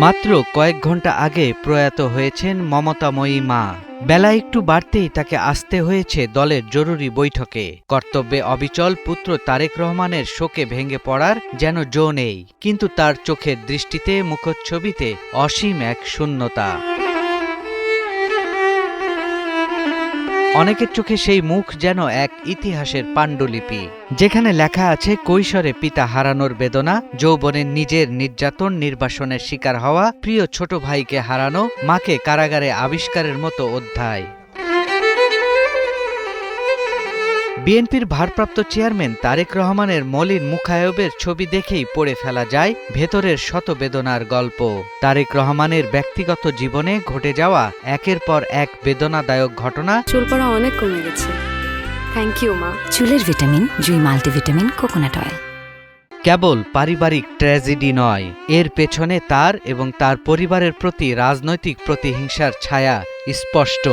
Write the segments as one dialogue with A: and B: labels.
A: মাত্র কয়েক ঘন্টা আগে প্রয়াত হয়েছেন মমতাময়ী মা। বেলা একটু বাড়তেই তাকে আসতে হয়েছে দলের জরুরি বৈঠকে। কর্তব্যে অবিচল পুত্র তারেক রহমানের শোকে ভেঙে পড়ার যেন জো নেই, কিন্তু তার চোখের দৃষ্টিতে, মুখচ্ছবিতে অসীম এক শূন্যতা। অনেকের চোখে সেই মুখ যেন এক ইতিহাসের পাণ্ডুলিপি, যেখানে লেখা আছে কৈশোরে পিতা হারানোর বেদনা, যৌবনের নিজের নির্যাতন নির্বাসনের শিকার হওয়া, প্রিয় ছোট ভাইকে হারানো, মাকে কারাগারে আবিষ্কারের মতো অধ্যায়। বিএনপির ভারপ্রাপ্ত চেয়ারম্যান তারেক রহমানের মলিন মুখায়বের ছবি দেখেই পড়ে ফেলা যায় ভেতরের শত বেদনার গল্প। তারেক রহমানের ব্যক্তিগত জীবনে ঘটে যাওয়া একের পর এক বেদনাদায়ক ঘটনা।
B: চুল পড়া অনেক কমে গেছে, থ্যাংক ইউ মা।
C: চুলের ভিটামিন জুই মাল্টিভিটামিন কোকোনাট অয়েল।
A: কেবল পারিবারিক ট্র্যাজেডি নয়, এর পেছনে তার এবং তার পরিবারের প্রতি রাজনৈতিক প্রতিহিংসার ছায়া স্পষ্ট।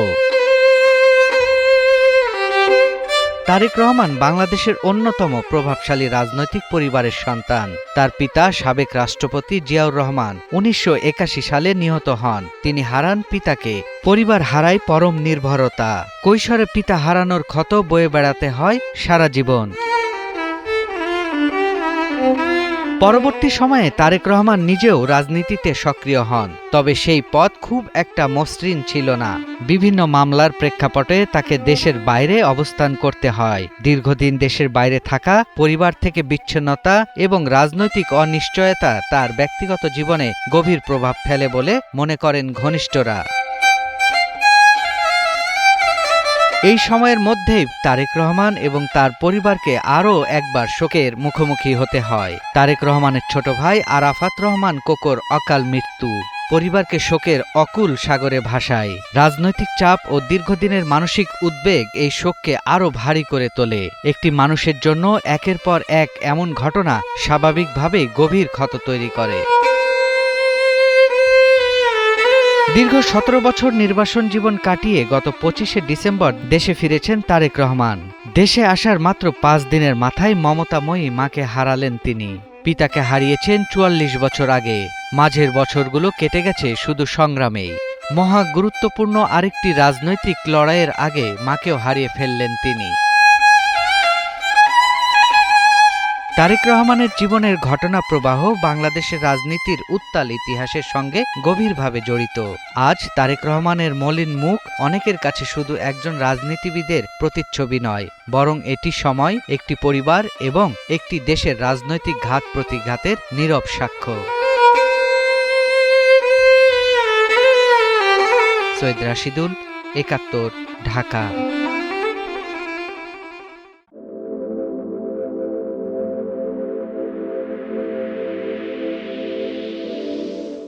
A: তারেক রহমান বাংলাদেশের অন্যতম প্রভাবশালী রাজনৈতিক পরিবারের সন্তান। তার পিতা সাবেক রাষ্ট্রপতি জিয়াউর রহমান ১৯৮১ সালে নিহত হন। তিনি হারান পিতাকে, পরিবার হারায় পরম নির্ভরতা। কৈশোরে পিতা হারানোর ক্ষত বয়ে বেড়াতে হয় সারা জীবন। পরবর্তী সময়ে তারেক রহমান নিজেও রাজনীতিতে সক্রিয় হন, তবে সেই পথ খুব একটা মসৃণ ছিল না। বিভিন্ন মামলার প্রেক্ষাপটে তাকে দেশের বাইরে অবস্থান করতে হয়। দীর্ঘদিন দেশের বাইরে থাকা, পরিবার থেকে বিচ্ছিন্নতা এবং রাজনৈতিক অনিশ্চয়তা তার ব্যক্তিগত জীবনে গভীর প্রভাব ফেলে বলে মনে করেন ঘনিষ্ঠরা। এই সময়ের মধ্যেই তারেক রহমান এবং তার পরিবারকে আরও একবার শোকের মুখোমুখি হতে হয়। তারেক রহমানের ছোট ভাই আরাফাত রহমান কোকোর অকাল মৃত্যু পরিবারকে শোকের অকুল সাগরে ভাসায়। রাজনৈতিক চাপ ও দীর্ঘদিনের মানসিক উদ্বেগ এই শোককে আরও ভারী করে তোলে। একটি মানুষের জন্য একের পর এক এমন ঘটনা স্বাভাবিকভাবেই গভীর ক্ষত তৈরি করে। দীর্ঘ ১৭ বছর নির্বাসন জীবন কাটিয়ে গত ২৫শে ডিসেম্বর দেশে ফিরেছেন তারেক রহমান। দেশে আসার মাত্র ৫ দিনের মাথায় মমতাময়ী মাকে হারালেন তিনি। পিতাকে হারিয়েছেন ৪৪ বছর আগে। মাঝের বছরগুলো কেটে গেছে শুধু সংগ্রামেই। মহা গুরুত্বপূর্ণ আরেকটি রাজনৈতিক লড়াইয়ের আগে মাকেও হারিয়ে ফেললেন তিনি। তারেক রহমানের জীবনের ঘটনা প্রবাহ বাংলাদেশের রাজনীতির উত্তাল ইতিহাসের সঙ্গে গভীরভাবে জড়িত। আজ তারেক রহমানের মলিন মুখ অনেকের কাছে শুধু একজন রাজনীতিবিদের প্রতিচ্ছবি নয়, বরং এটি সময়, একটি পরিবার এবং একটি দেশের রাজনৈতিক ঘাত প্রতিঘাতের নীরব সাক্ষ্য। সৈয়দ রাশিদুল, ৭১, ঢাকা।